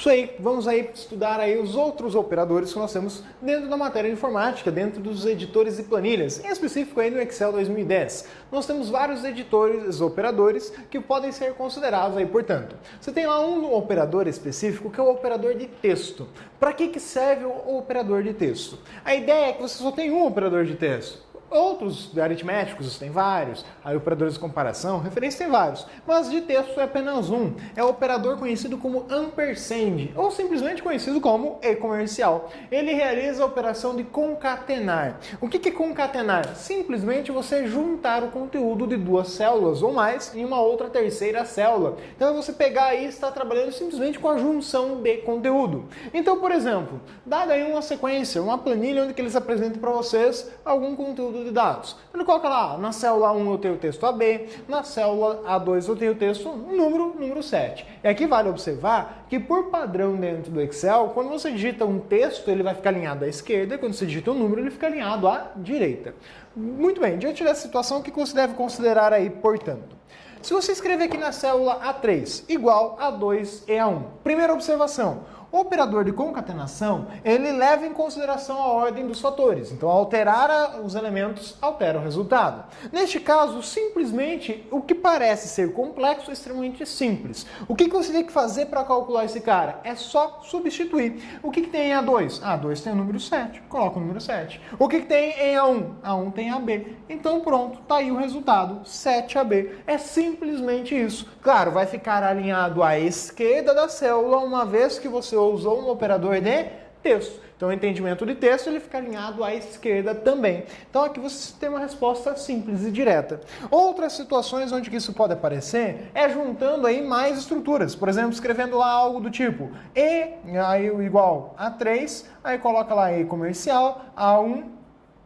Isso aí, vamos aí estudar aí os outros operadores que nós temos dentro da matéria de informática, dentro dos editores e planilhas, em específico aí no Excel 2010. Nós temos vários editores, operadores, que podem ser considerados aí, portanto. Você tem lá um operador específico que é o operador de texto. Para que serve o operador de texto? A ideia é que você só tem um operador de texto. Outros aritméticos tem vários, aí operadores de comparação, referência tem vários, mas de texto é apenas um. É o operador conhecido como ampersand, ou simplesmente conhecido como e-comercial. Ele realiza a operação de concatenar. O que é concatenar? Simplesmente você juntar o conteúdo de duas células ou mais em uma outra terceira célula. Então é você pegar aí e estar trabalhando simplesmente com a junção de conteúdo. Então, por exemplo, dada aí uma sequência, uma planilha onde que eles apresentam para vocês algum conteúdo de dados. Ele coloca lá, na célula 1 eu tenho o texto AB, na célula A2 eu tenho o texto número 7. E aqui vale observar que por padrão dentro do Excel, quando você digita um texto, ele vai ficar alinhado à esquerda, e quando você digita um número, ele fica alinhado à direita. Muito bem, diante dessa situação, o que você deve considerar aí, portanto? Se você escrever aqui na célula A3 igual a 2 e A1, primeira observação, o operador de concatenação, ele leva em consideração a ordem dos fatores. Então, alterar os elementos altera o resultado. Neste caso, simplesmente, o que parece ser complexo é extremamente simples. O que você tem que fazer para calcular esse cara? É só substituir. O que tem em A2? A2 tem o número 7. Coloca o número 7. O que tem em A1? A1 tem AB. Então, pronto, está aí o resultado, 7AB. É simplesmente isso. Claro, vai ficar alinhado à esquerda da célula, uma vez que você usou um operador de texto. Então, o entendimento de texto ele fica alinhado à esquerda também. Então, aqui você tem uma resposta simples e direta. Outras situações onde isso pode aparecer é juntando aí mais estruturas. Por exemplo, escrevendo lá algo do tipo E, aí igual a 3, aí coloca lá E comercial, A1,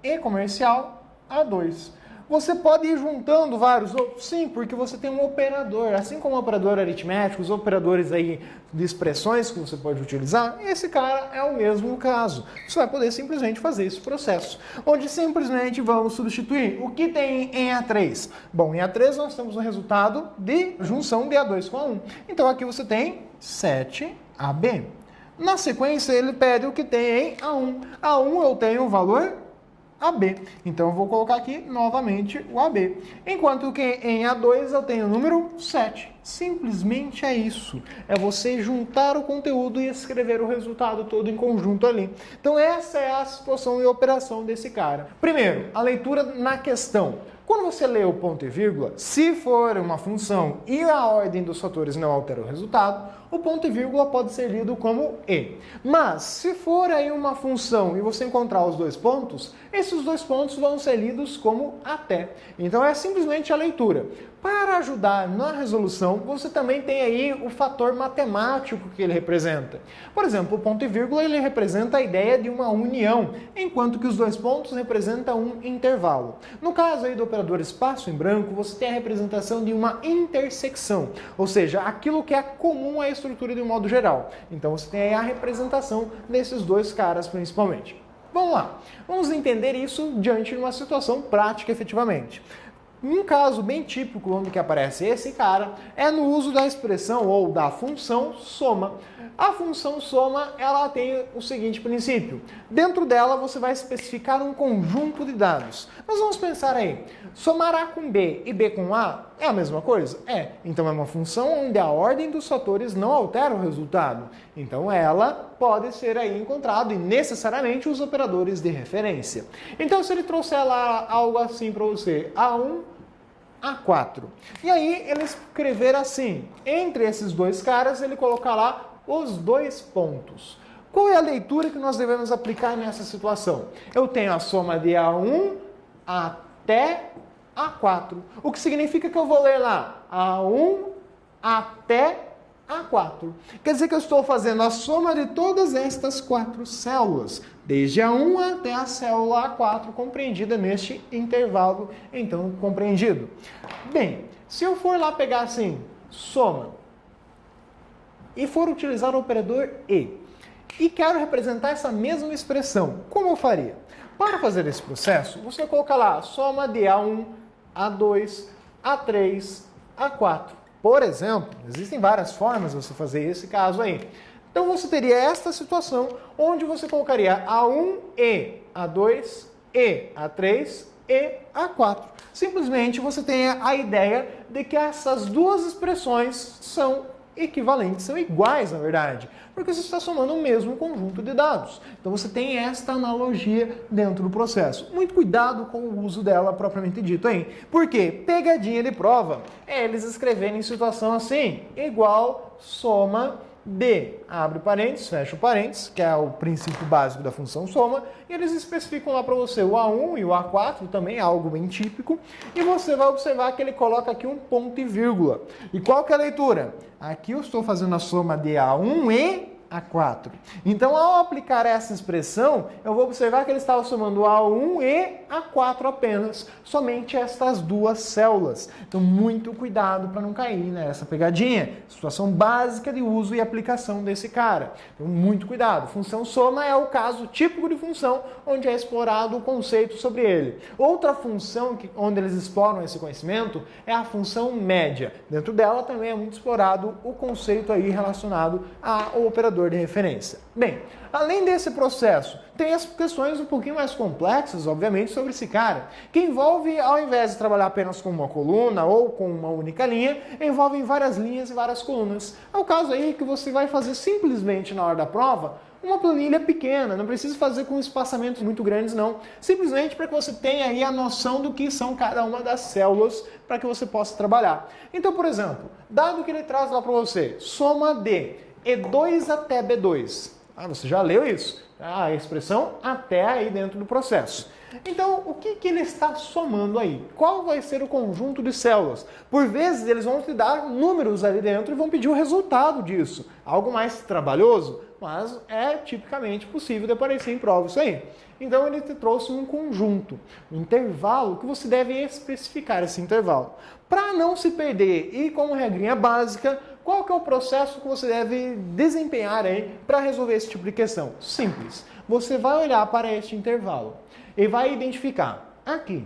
E comercial, A2. Você pode ir juntando vários outros? Sim, porque você tem um operador. Assim como o operador aritmético, os operadores aí de expressões que você pode utilizar, esse cara é o mesmo caso. Você vai poder simplesmente fazer esse processo, onde simplesmente vamos substituir o que tem em A3. Bom, em A3 nós temos o resultado de junção de A2 com A1. Então aqui você tem 7AB. Na sequência ele pede o que tem em A1. A1 eu tenho o valor AB. Então eu vou colocar aqui novamente o AB. Enquanto que em A2 eu tenho o número 7. Simplesmente é isso. É você juntar o conteúdo e escrever o resultado todo em conjunto ali. Então essa é a situação e operação desse cara. Primeiro, a leitura na questão. Quando você lê o ponto e vírgula, se for uma função e a ordem dos fatores não altera o resultado, o ponto e vírgula pode ser lido como E. Mas, se for aí uma função e você encontrar os dois pontos, esses dois pontos vão ser lidos como até. Então é simplesmente a leitura. Para ajudar na resolução, você também tem aí o fator matemático que ele representa. Por exemplo, o ponto e vírgula ele representa a ideia de uma união, enquanto que os dois pontos representam um intervalo. No caso aí do operador espaço em branco, você tem a representação de uma intersecção, ou seja, aquilo que é comum à estrutura de um modo geral. Então você tem aí a representação desses dois caras principalmente. Vamos lá, vamos entender isso diante de uma situação prática efetivamente. Um caso bem típico onde que aparece esse cara é no uso da expressão ou da função soma. A função soma, ela tem o seguinte princípio. Dentro dela você vai especificar um conjunto de dados. Mas vamos pensar aí, somar A com B e B com A é a mesma coisa? É. Então é uma função onde a ordem dos fatores não altera o resultado. Então ela pode ser aí encontrada e necessariamente os operadores de referência. Então se ele trouxer lá algo assim para você, A1, A4. E aí ele escrever assim, entre esses dois caras ele colocar lá os dois pontos. Qual é a leitura que nós devemos aplicar nessa situação? Eu tenho a soma de A1 até A4. O que significa que eu vou ler lá A1 até A4. Quer dizer que eu estou fazendo a soma de todas estas quatro células, desde A1 até a célula A4, compreendida neste intervalo, então, compreendido. Bem, se eu for lá pegar assim, soma, e for utilizar o operador e quero representar essa mesma expressão, como eu faria? Para fazer esse processo, você coloca lá soma de A1, A2, A3, A4. Por exemplo, existem várias formas de você fazer esse caso aí. Então você teria esta situação onde você colocaria A1 e A2 e A3 e A4. Simplesmente você tem a ideia de que essas duas expressões são equivalentes, são iguais na verdade, porque você está somando o mesmo conjunto de dados. Então você tem esta analogia dentro do processo. Muito cuidado com o uso dela propriamente dito, hein? Porque pegadinha de prova é eles escreverem situação assim, igual soma de, abre parênteses, fecha o parênteses, que é o princípio básico da função soma, e eles especificam lá para você o A1 e o A4, também é algo bem típico, e você vai observar que ele coloca aqui um ponto e vírgula. E qual que é a leitura? Aqui eu estou fazendo a soma de A1 e A4. Então, ao aplicar essa expressão, eu vou observar que ele estava somando A1 e A4 apenas, somente estas duas células. Então, muito cuidado para não cair nessa pegadinha. Situação básica de uso e aplicação desse cara. Então, muito cuidado. Função soma é o caso típico de função onde é explorado o conceito sobre ele. Outra função onde eles exploram esse conhecimento é a função média. Dentro dela também é muito explorado o conceito aí relacionado ao operador de referência. Bem, além desse processo, tem as questões um pouquinho mais complexas, obviamente, sobre esse cara, que envolve, ao invés de trabalhar apenas com uma coluna ou com uma única linha, envolve várias linhas e várias colunas. É o caso aí que você vai fazer simplesmente na hora da prova uma planilha pequena, não precisa fazer com espaçamentos muito grandes não, simplesmente para que você tenha aí a noção do que são cada uma das células para que você possa trabalhar. Então, por exemplo, dado que ele traz lá para você, soma de E2 até B2. Você já leu isso? A expressão até aí dentro do processo. Então, o que ele está somando aí? Qual vai ser o conjunto de células? Por vezes, eles vão te dar números ali dentro e vão pedir o resultado disso. Algo mais trabalhoso, mas é tipicamente possível de aparecer em prova isso aí. Então, ele te trouxe um conjunto, um intervalo que você deve especificar esse intervalo. Para não se perder e como regrinha básica, qual que é o processo que você deve desempenhar aí para resolver esse tipo de questão? Simples. Você vai olhar para este intervalo e vai identificar. Aqui,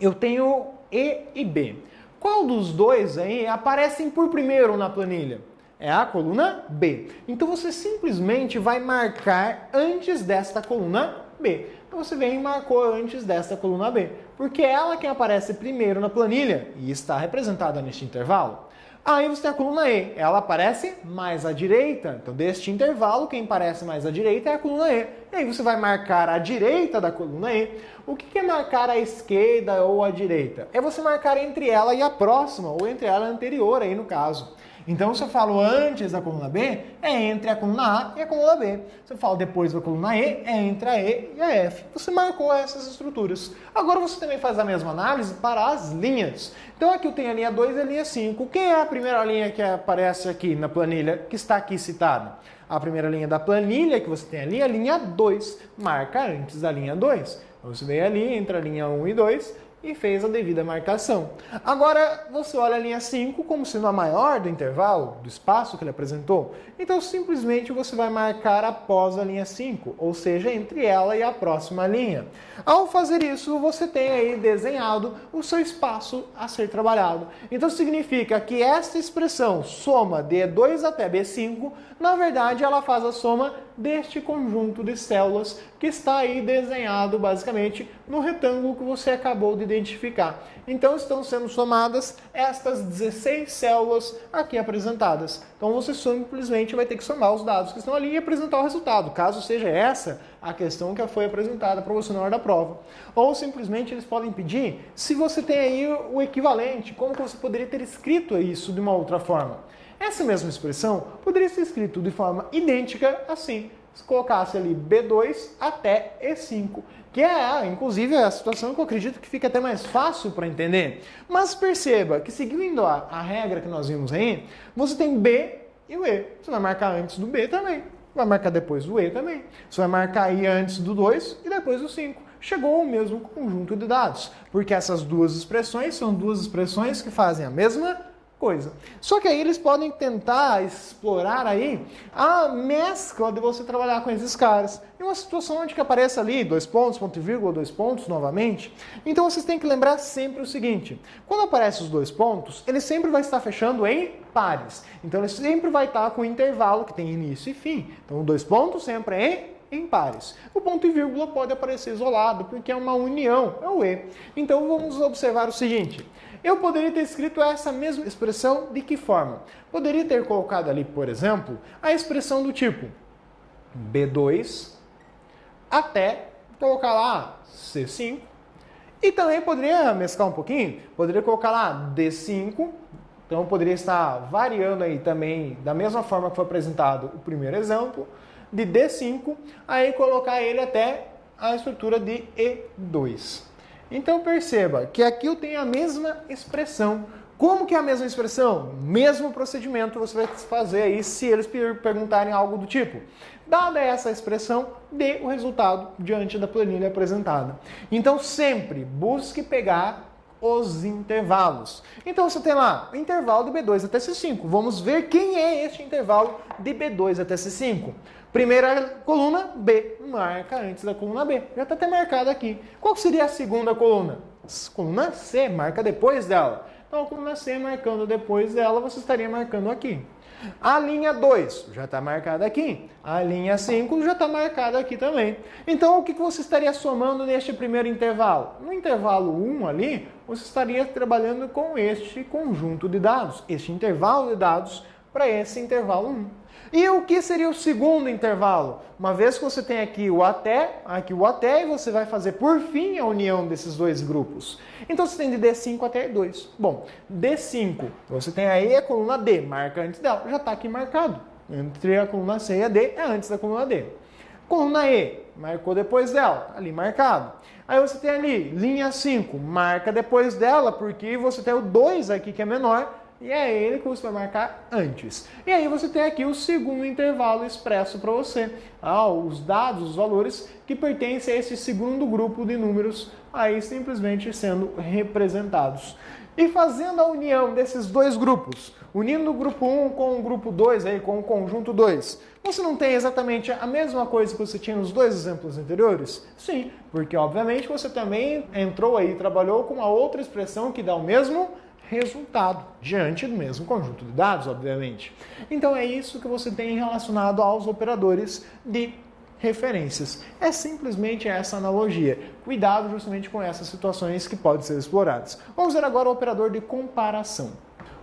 eu tenho E e B. Qual dos dois aí aparecem por primeiro na planilha? É a coluna B. Então você simplesmente vai marcar antes desta coluna B. Então você vem e marcou antes desta coluna B, porque é ela quem aparece primeiro na planilha e está representada neste intervalo. Aí você tem a coluna E, ela aparece mais à direita, então deste intervalo quem aparece mais à direita é a coluna E. E aí você vai marcar a direita da coluna E. O que é marcar a esquerda ou a direita? É você marcar entre ela e a próxima, ou entre ela e a anterior aí no caso. Então, se eu falo antes da coluna B, é entre a coluna A e a coluna B. Se eu falo depois da coluna E, é entre a E e a F. Você marcou essas estruturas. Agora você também faz a mesma análise para as linhas. Então, aqui eu tenho a linha 2 e a linha 5. Quem é a primeira linha que aparece aqui na planilha, que está aqui citada? A primeira linha da planilha que você tem ali é a linha 2. Marca antes da linha 2. Então, você vem ali entre a linha 1 e 2 e fez a devida marcação. Agora, você olha a linha 5 como sendo a maior do intervalo, do espaço que ele apresentou. Então, simplesmente você vai marcar após a linha 5, ou seja, entre ela e a próxima linha. Ao fazer isso, você tem aí desenhado o seu espaço a ser trabalhado. Então, significa que esta expressão, soma de E2 até B5, na verdade, ela faz a soma deste conjunto de células que está aí desenhado basicamente no retângulo que você acabou de identificar. Então estão sendo somadas estas 16 células aqui apresentadas. Então você simplesmente vai ter que somar os dados que estão ali e apresentar o resultado, caso seja essa a questão que foi apresentada para você na hora da prova. Ou simplesmente eles podem pedir se você tem aí o equivalente, como que você poderia ter escrito isso de uma outra forma. Essa mesma expressão poderia ser escrita de forma idêntica assim, se colocasse ali B2 até E5, que é, inclusive, a situação que eu acredito que fica até mais fácil para entender. Mas perceba que, seguindo a regra que nós vimos aí, você tem B e o E. Você vai marcar antes do B também, vai marcar depois do E também. Você vai marcar aí antes do 2 e depois do 5. Chegou ao mesmo conjunto de dados, porque essas duas expressões são duas expressões que fazem a mesma coisa. Só que aí eles podem tentar explorar aí a mescla de você trabalhar com esses caras. Em uma situação onde que apareça ali 2 pontos, ponto e vírgula, 2 pontos novamente. Então vocês têm que lembrar sempre o seguinte: quando aparecem os 2 pontos, ele sempre vai estar fechando em pares. Então ele sempre vai estar com um intervalo que tem início e fim. Então, 2 pontos sempre é em pares. O ponto e vírgula pode aparecer isolado, porque é uma união, é o e. Então vamos observar o seguinte. Eu poderia ter escrito essa mesma expressão de que forma? Poderia ter colocado ali, por exemplo, a expressão do tipo B2 até colocar lá C5. E também poderia mesclar um pouquinho, poderia colocar lá D5. Então poderia estar variando aí também, da mesma forma que foi apresentado o primeiro exemplo, de D5, aí colocar ele até a estrutura de E2. Então perceba que aqui eu tenho a mesma expressão. Como que é a mesma expressão? Mesmo procedimento você vai fazer aí se eles perguntarem algo do tipo. Dada essa expressão, dê o resultado diante da planilha apresentada. Então sempre busque pegar os intervalos. Então você tem lá o intervalo de B2 até C5. Vamos ver quem é este intervalo de B2 até C5. Primeira coluna, B, marca antes da coluna B. Já está até marcado aqui. Qual seria a segunda coluna? Coluna C, marca depois dela. Então a coluna C marcando depois dela, você estaria marcando aqui. A linha 2 já está marcada aqui. A linha 5 já está marcada aqui também. Então o que você estaria somando neste primeiro intervalo? No intervalo 1 ali, você estaria trabalhando com este conjunto de dados, este intervalo de dados para esse intervalo 1. E o que seria o segundo intervalo? Uma vez que você tem aqui o até, e você vai fazer por fim a união desses dois grupos. Então você tem de D5 até E2. Bom, D5, você tem aí a coluna D, marca antes dela, já está aqui marcado. Entre a coluna C e a D é antes da coluna D. Coluna E, marcou depois dela, ali marcado. Aí você tem ali, linha 5, marca depois dela, porque você tem o 2 aqui que é menor, e é ele que você vai marcar antes. E aí você tem aqui o segundo intervalo expresso para você. Os dados, os valores que pertencem a esse segundo grupo de números aí simplesmente sendo representados. E fazendo a união desses dois grupos, unindo o grupo 1 com o grupo 2, aí, com o conjunto 2, você não tem exatamente a mesma coisa que você tinha nos dois exemplos anteriores? Sim, porque obviamente você também entrou aí e trabalhou com uma outra expressão que dá o mesmo resultado, diante do mesmo conjunto de dados, obviamente. Então é isso que você tem relacionado aos operadores de referências. É simplesmente essa analogia. Cuidado justamente com essas situações que podem ser exploradas. Vamos ver agora o operador de comparação.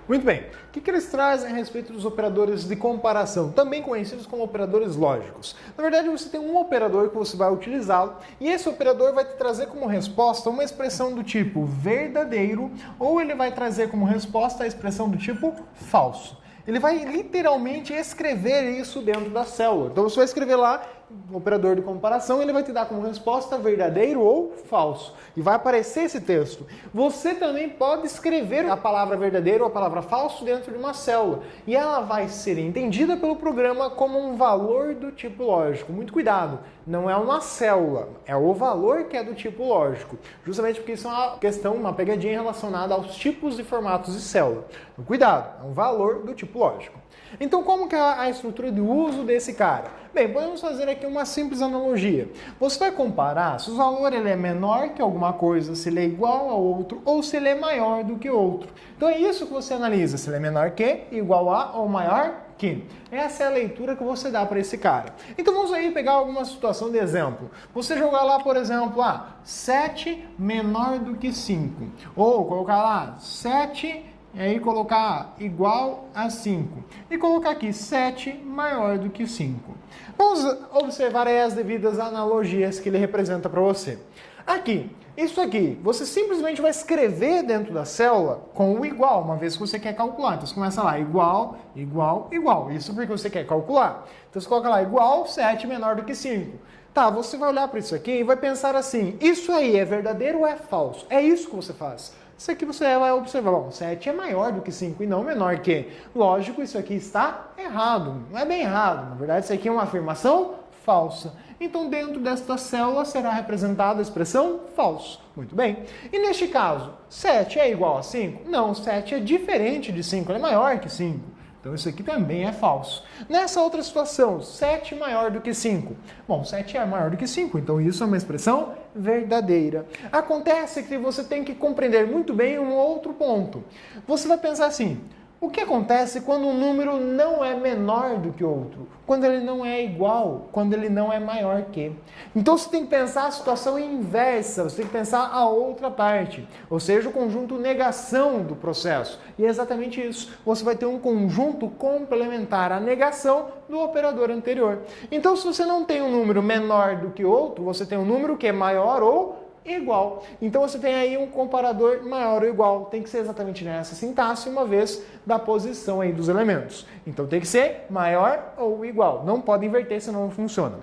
Muito bem, o que eles trazem a respeito dos operadores de comparação, também conhecidos como operadores lógicos? Na verdade, você tem um operador que você vai utilizá-lo e esse operador vai te trazer como resposta uma expressão do tipo verdadeiro ou ele vai trazer como resposta a expressão do tipo falso. Ele vai literalmente escrever isso dentro da célula. Então você vai escrever lá o operador de comparação, ele vai te dar como resposta verdadeiro ou falso. E vai aparecer esse texto. Você também pode escrever a palavra verdadeiro ou a palavra falso dentro de uma célula. E ela vai ser entendida pelo programa como um valor do tipo lógico. Muito cuidado, não é uma célula, é o valor que é do tipo lógico. Justamente porque isso é uma questão, uma pegadinha relacionada aos tipos e formatos de célula. Então, cuidado, é um valor do tipo lógico. Então, como que é a estrutura de uso desse cara? Bem, podemos fazer aqui uma simples analogia. Você vai comparar se o valor ele é menor que alguma coisa, se ele é igual a outro, ou se ele é maior do que outro. Então é isso que você analisa, se ele é menor que, igual a ou maior que. Essa é a leitura que você dá para esse cara. Então vamos aí pegar alguma situação de exemplo. Você jogar lá, por exemplo, 7 menor do que 5. Ou colocar lá 7... E aí colocar igual a 5. E colocar aqui 7 maior do que 5. Vamos observar aí as devidas analogias que ele representa para você. Aqui, isso aqui, você simplesmente vai escrever dentro da célula com o igual, uma vez que você quer calcular. Então você começa lá, igual, igual, igual. Isso porque você quer calcular. Então você coloca lá, igual 7 menor do que 5. Tá, você vai olhar para isso aqui e vai pensar assim, isso aí é verdadeiro ou é falso? É isso que você faz. Isso aqui você vai observar, bom, 7 é maior do que 5 e não menor que. Lógico, isso aqui está errado. Não é bem errado, na verdade isso aqui é uma afirmação falsa. Então dentro desta célula será representada a expressão falso. Muito bem. E neste caso, 7 é igual a 5? Não, 7 é diferente de 5, ele é maior que 5. Então isso aqui também é falso. Nessa outra situação, 7 maior do que 5. Bom, 7 é maior do que 5, então isso é uma expressão verdadeira. Acontece que você tem que compreender muito bem um outro ponto. Você vai pensar assim, O que acontece quando um número não é menor do que outro? Quando ele não é igual, quando ele não é maior que. Então você tem que pensar a situação inversa, você tem que pensar a outra parte, ou seja, o conjunto negação do processo. E é exatamente isso. Você vai ter um conjunto complementar à negação do operador anterior. Então, se você não tem um número menor do que outro, você tem um número que é maior ou igual. Então você tem aí um comparador maior ou igual. Tem que ser exatamente nessa sintaxe, uma vez da posição aí dos elementos. Então tem que ser maior ou igual. Não pode inverter, senão não funciona.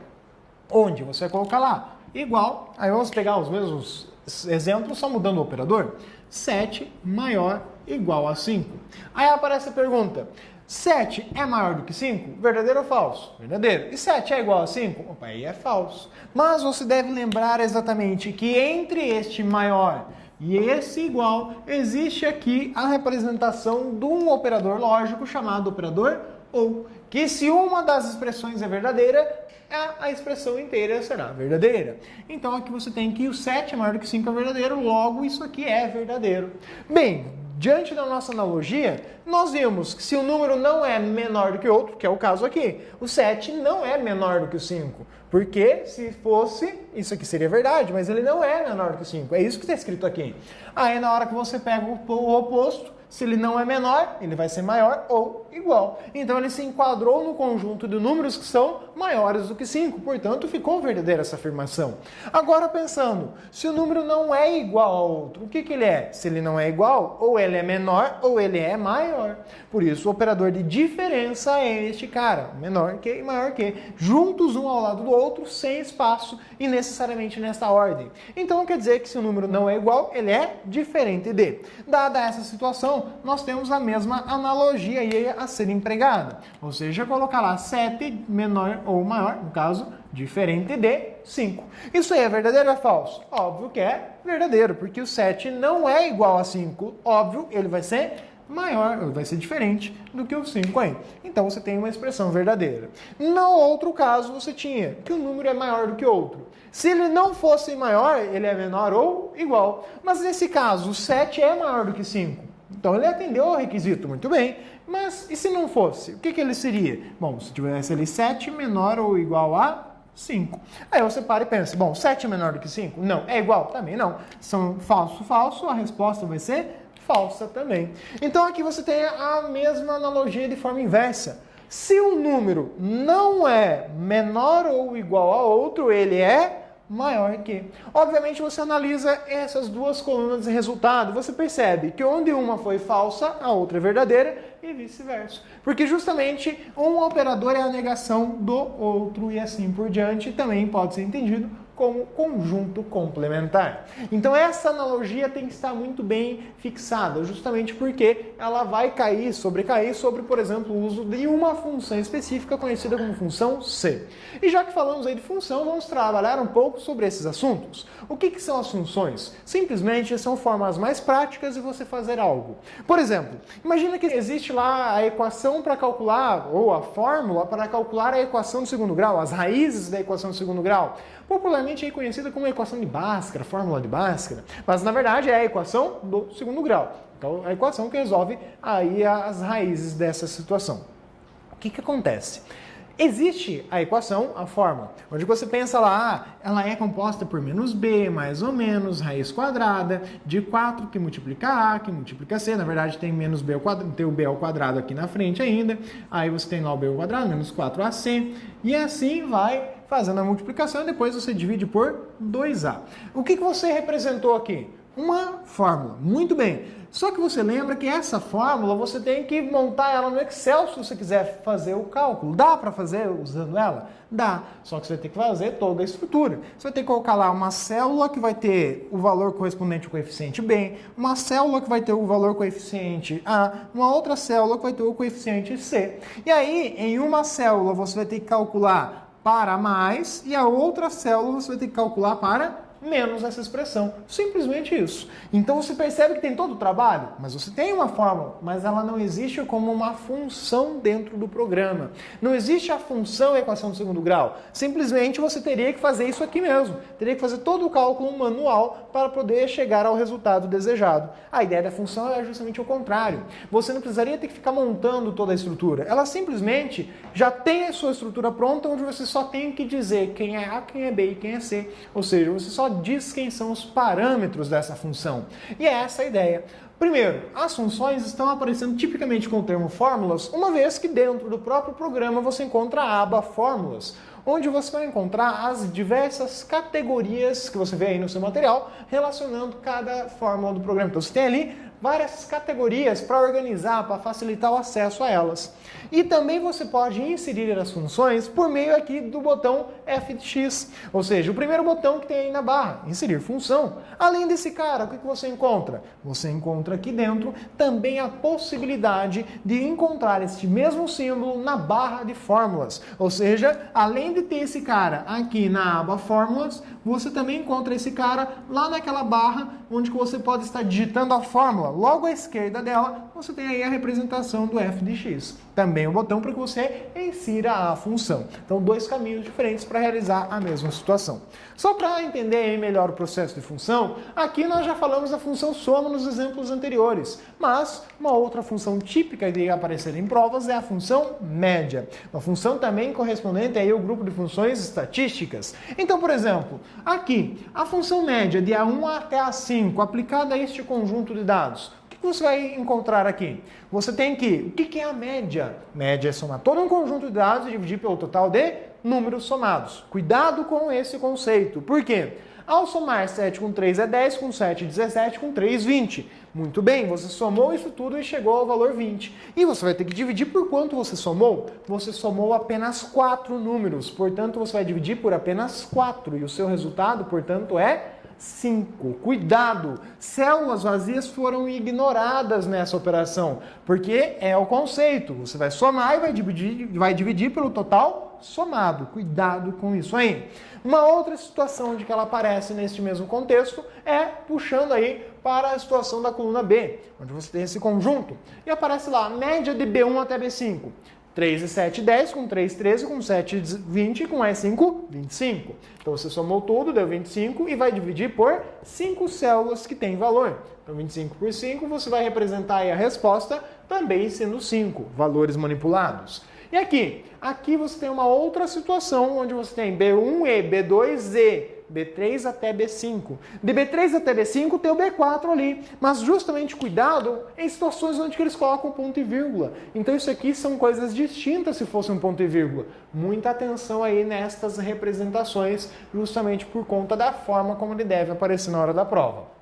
Onde? Você vai colocar lá igual. Aí vamos pegar os mesmos exemplos, só mudando o operador. 7 maior igual a 5. Aí aparece a pergunta: 7 é maior do que 5? Verdadeiro ou falso? Verdadeiro. E 7 é igual a 5? Opa, aí é falso. Mas você deve lembrar exatamente que entre este maior e esse igual, existe aqui a representação de um operador lógico chamado operador OU, que se uma das expressões é verdadeira, a expressão inteira será verdadeira. Então aqui você tem que o 7 é maior do que 5 é verdadeiro, logo isso aqui é verdadeiro. Bem, diante da nossa analogia, nós vimos que se o número não é menor do que o outro, que é o caso aqui, o 7 não é menor do que o 5. Porque se fosse, isso aqui seria verdade, mas ele não é menor do que o 5. É isso que está escrito aqui. Aí na hora que você pega o oposto, se ele não é menor, ele vai ser maior ou igual. Então ele se enquadrou no conjunto de números que são maiores do que 5. Portanto, ficou verdadeira essa afirmação. Agora pensando, se o número não é igual ao outro, o que ele é? Se ele não é igual, ou ele é menor ou ele é maior. Por isso, o operador de diferença é este cara, menor que e maior que, juntos um ao lado do outro, sem espaço e necessariamente nesta ordem. Então quer dizer que se o número não é igual, ele é diferente de. Dada essa situação, nós temos a mesma analogia aí a ser empregada. Ou seja, colocar lá 7 menor ou maior, no caso, diferente de 5. Isso aí é verdadeiro ou é falso? Óbvio que é verdadeiro, porque o 7 não é igual a 5. Óbvio, ele vai ser maior, vai ser diferente do que o 5 aí. Então você tem uma expressão verdadeira. No outro caso, você tinha que o número é maior do que outro. Se ele não fosse maior, ele é menor ou igual. Mas nesse caso, o 7 é maior do que 5. Então ele atendeu ao requisito, muito bem. Mas e se não fosse? O que ele seria? Bom, se tivesse ali 7 menor ou igual a 5. Aí você para e pensa, bom, 7 é menor do que 5? Não. É igual? Também não. São falso, falso, a resposta vai ser falsa também. Então aqui você tem a mesma analogia de forma inversa. Se um número não é menor ou igual a outro, ele é maior que. Obviamente você analisa essas duas colunas de resultado, você percebe que onde uma foi falsa, a outra é verdadeira e vice-versa. Porque justamente um operador é a negação do outro e assim por diante, também pode ser entendido como conjunto complementar. Então essa analogia tem que estar muito bem fixada, justamente porque ela vai sobrecair sobre, por exemplo, o uso de uma função específica conhecida como função C. E já que falamos aí de função, vamos trabalhar um pouco sobre esses assuntos. O que são as funções? Simplesmente são formas mais práticas de você fazer algo. Por exemplo, imagina que existe lá a equação para calcular, ou a fórmula para calcular a equação do segundo grau, as raízes da equação do segundo grau. Popularmente é conhecida como a equação de Bhaskara, fórmula de Bhaskara, mas na verdade é a equação do segundo grau. Então, a equação que resolve aí as raízes dessa situação. O que acontece? Existe a equação, a fórmula, onde você pensa lá, ela é composta por menos b, mais ou menos, raiz quadrada, de 4 que multiplica a, que multiplica c, na verdade tem menos b ao quadrado, tem o b ao quadrado aqui na frente ainda, aí você tem lá o b ao quadrado, menos 4ac, e assim vai fazendo a multiplicação e depois você divide por 2a. O que você representou aqui? Uma fórmula. Muito bem. Só que você lembra que essa fórmula você tem que montar ela no Excel se você quiser fazer o cálculo. Dá para fazer usando ela? Dá. Só que você vai ter que fazer toda a estrutura. Você vai ter que colocar lá uma célula que vai ter o valor correspondente ao coeficiente B, uma célula que vai ter o valor coeficiente A, uma outra célula que vai ter o coeficiente C. E aí, em uma célula você vai ter que calcular para mais e a outra célula você vai ter que calcular para menos essa expressão. Simplesmente isso. Então você percebe que tem todo o trabalho, mas você tem uma fórmula, mas ela não existe como uma função dentro do programa. Não existe a função equação de segundo grau. Simplesmente você teria que fazer isso aqui mesmo. Teria que fazer todo o cálculo manual para poder chegar ao resultado desejado. A ideia da função é justamente o contrário. Você não precisaria ter que ficar montando toda a estrutura. Ela simplesmente já tem a sua estrutura pronta, onde você só tem que dizer quem é A, quem é B e quem é C. Ou seja, você só diz quem são os parâmetros dessa função. E é essa a ideia. Primeiro, as funções estão aparecendo tipicamente com o termo fórmulas, uma vez que dentro do próprio programa você encontra a aba fórmulas, onde você vai encontrar as diversas categorias que você vê aí no seu material, relacionando cada fórmula do programa. Então você tem ali várias categorias para organizar, para facilitar o acesso a elas. E também você pode inserir as funções por meio aqui do botão F de X, ou seja, o primeiro botão que tem aí na barra, inserir função. Além desse cara, o que você encontra? Você encontra aqui dentro também a possibilidade de encontrar este mesmo símbolo na barra de fórmulas, ou seja, além de ter esse cara aqui na aba fórmulas, você também encontra esse cara lá naquela barra onde você pode estar digitando a fórmula. Logo à esquerda dela, você tem aí a representação do f de x. Também um botão para que você insira a função. Então, dois caminhos diferentes para realizar a mesma situação. Só para entender melhor o processo de função, aqui nós já falamos da função soma nos exemplos anteriores, mas uma outra função típica de aparecer em provas é a função média. Uma função também correspondente aí ao grupo de funções estatísticas. Então, por exemplo, aqui, a função média de A1 até A5 aplicada a este conjunto de dados. O que você vai encontrar aqui? Você tem que, o que é a média? Média é somar todo um conjunto de dados e dividir pelo total de números somados. Cuidado com esse conceito. Por quê? Ao somar 7 com 3 é 10, com 7 17, com 3 20. Muito bem, você somou isso tudo e chegou ao valor 20. E você vai ter que dividir por quanto você somou? Você somou apenas 4 números, portanto você vai dividir por apenas 4. E o seu resultado, portanto, é 5. Cuidado! Células vazias foram ignoradas nessa operação, porque é o conceito. Você vai somar e vai dividir pelo total somado. Cuidado com isso aí. Uma outra situação de que ela aparece neste mesmo contexto é puxando aí para a situação da coluna B, onde você tem esse conjunto. E aparece lá, média de B1 até B5. 3 e 7, 10, com 3, 13, com 7, 20, com E5, 25. Então você somou tudo, deu 25 e vai dividir por 5 células que têm valor. Então 25 por 5, você vai representar aí a resposta também sendo 5 valores manipulados. E aqui? Aqui você tem uma outra situação onde você tem B1E, B2E, B3 até B5. De B3 até B5 tem o B4 ali, mas justamente cuidado em situações onde eles colocam ponto e vírgula. Então isso aqui são coisas distintas se fosse um ponto e vírgula. Muita atenção aí nestas representações, justamente por conta da forma como ele deve aparecer na hora da prova.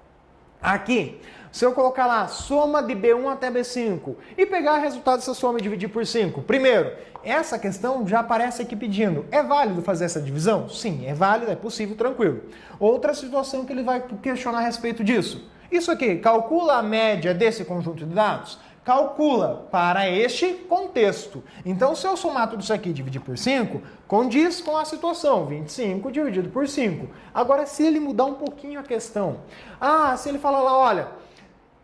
Aqui, se eu colocar lá soma de B1 até B5 e pegar o resultado dessa soma e dividir por 5, primeiro, essa questão já aparece aqui pedindo, é válido fazer essa divisão? Sim, é válido, é possível, tranquilo. Outra situação que ele vai questionar a respeito disso. Isso aqui, calcula a média desse conjunto de dados? Calcula para este contexto. Então, se eu somar tudo isso aqui e dividir por 5, condiz com a situação, 25 dividido por 5. Agora, se ele mudar um pouquinho a questão, se ele falar lá, olha,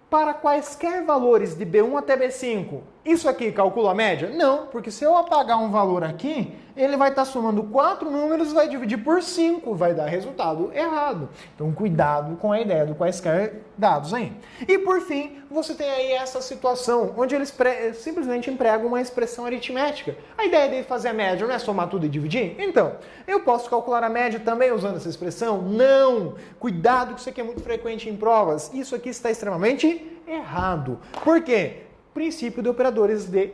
para quaisquer valores de B1 até B5, isso aqui calcula a média? Não, porque se eu apagar um valor aqui, ele vai estar somando 4 números e vai dividir por 5, vai dar resultado errado. Então, cuidado com a ideia do quaisquer dados aí. E, por fim, você tem aí essa situação onde eles simplesmente empregam uma expressão aritmética. A ideia de fazer a média não é somar tudo e dividir? Então, eu posso calcular a média também usando essa expressão? Não! Cuidado que isso aqui é muito frequente em provas. Isso aqui está extremamente errado. Por quê? Princípio de operadores de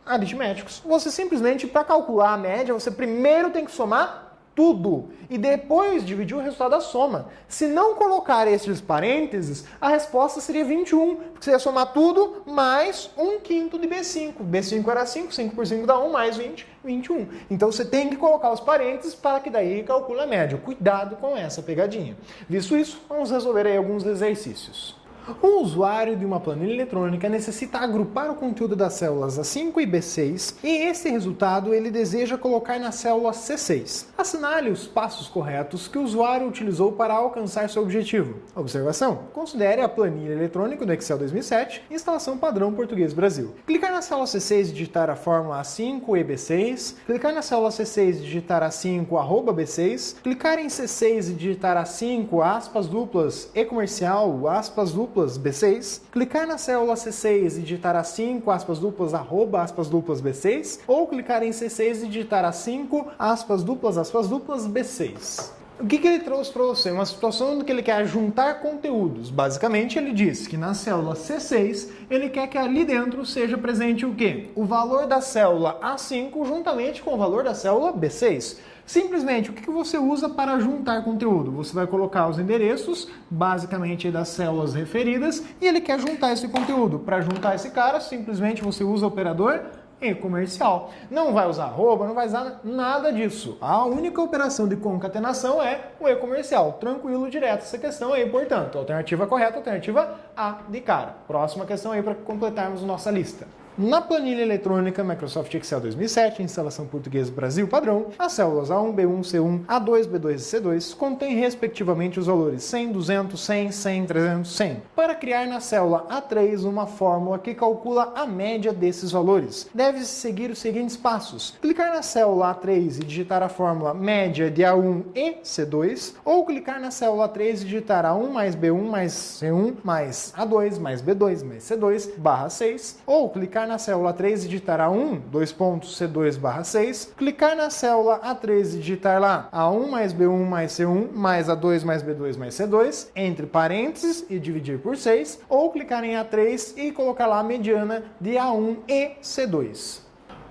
aritméticos. Você simplesmente, para calcular a média, você primeiro tem que somar tudo e depois dividir o resultado da soma. Se não colocar esses parênteses, a resposta seria 21, porque você ia somar tudo mais 1/5 de B5. B5 era 5, 5 por 5 dá 1, mais 20, 21. Então você tem que colocar os parênteses para que daí calcule a média. Cuidado com essa pegadinha. Visto isso, vamos resolver aí alguns exercícios. O usuário de uma planilha eletrônica necessita agrupar o conteúdo das células A5 e B6 e esse resultado ele deseja colocar na célula C6. Assinale os passos corretos que o usuário utilizou para alcançar seu objetivo. Observação: considere a planilha eletrônica do Excel 2007, instalação padrão português Brasil. Clicar na célula C6 e digitar a fórmula A5 e B6, clicar na célula C6 e digitar A5 @B6, clicar em C6 e digitar A5 aspas duplas e comercial aspas duplas B6, clicar na célula C6 e digitar A5 aspas duplas B6, ou clicar em C6 e digitar A5 aspas duplas B6. O que ele trouxe para você? Uma situação em que ele quer juntar conteúdos. Basicamente, ele diz que na célula C6, ele quer que ali dentro seja presente o quê? O valor da célula A5 juntamente com o valor da célula B6. Simplesmente, o que você usa para juntar conteúdo? Você vai colocar os endereços, basicamente das células referidas, e ele quer juntar esse conteúdo. Para juntar esse cara, simplesmente você usa o operador e comercial. Não vai usar arroba, não vai usar nada disso. A única operação de concatenação é o e-comercial. Tranquilo, direto essa questão aí, portanto. Alternativa correta, alternativa A de cara. Próxima questão aí para completarmos nossa lista. Na planilha eletrônica Microsoft Excel 2007, instalação português Brasil padrão, as células A1, B1, C1, A2, B2 e C2 contêm respectivamente os valores 100, 200, 100, 100, 300, 100. Para criar na célula A3 uma fórmula que calcula a média desses valores, deve-se seguir os seguintes passos. Clicar na célula A3 e digitar a fórmula média de A1 e C2, ou clicar na célula A3 e digitar A1 mais B1 mais C1 mais A2 mais B2 mais C2 barra 6, ou clicar na célula A3 e digitar A1, C2 barra 6, clicar na célula A3 e digitar lá A1 mais B1 mais C1 mais A2 mais B2 mais C2, entre parênteses e dividir por 6, ou clicar em A3 e colocar lá a mediana de A1 e C2.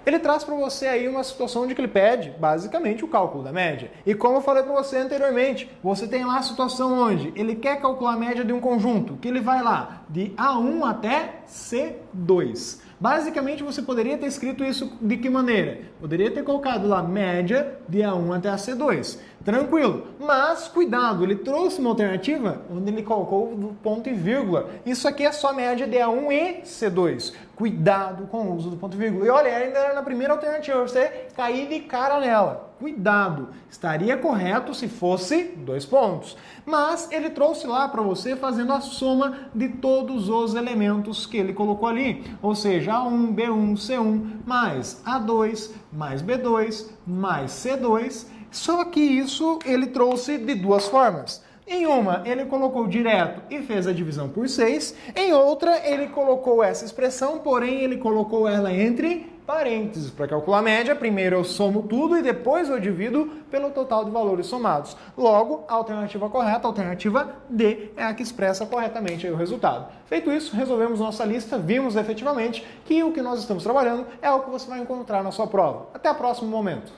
Ele traz para você aí uma situação onde ele pede, basicamente, o cálculo da média. E como eu falei para você anteriormente, você tem lá a situação onde ele quer calcular a média de um conjunto, que ele vai lá de A1 até C2. Basicamente, você poderia ter escrito isso de que maneira? Poderia ter colocado lá média de A1 até a C2. Tranquilo. Mas, cuidado, ele trouxe uma alternativa onde ele colocou do ponto e vírgula. Isso aqui é só média de A1 e C2. Cuidado com o uso do ponto e vírgula. E olha, ainda era na primeira alternativa, você cair de cara nela. Cuidado, estaria correto se fosse 2 pontos. Mas ele trouxe lá para você fazendo a soma de todos os elementos que ele colocou ali. Ou seja, A1, B1, C1, mais A2, mais B2, mais C2. Só que isso ele trouxe de duas formas. Em uma, ele colocou direto e fez a divisão por 6. Em outra, ele colocou essa expressão, porém ele colocou ela entre parênteses. Para calcular a média, primeiro eu somo tudo e depois eu divido pelo total de valores somados. Logo, a alternativa correta, a alternativa D, é a que expressa corretamente aí o resultado. Feito isso, resolvemos nossa lista, vimos efetivamente que o que nós estamos trabalhando é o que você vai encontrar na sua prova. Até o próximo momento.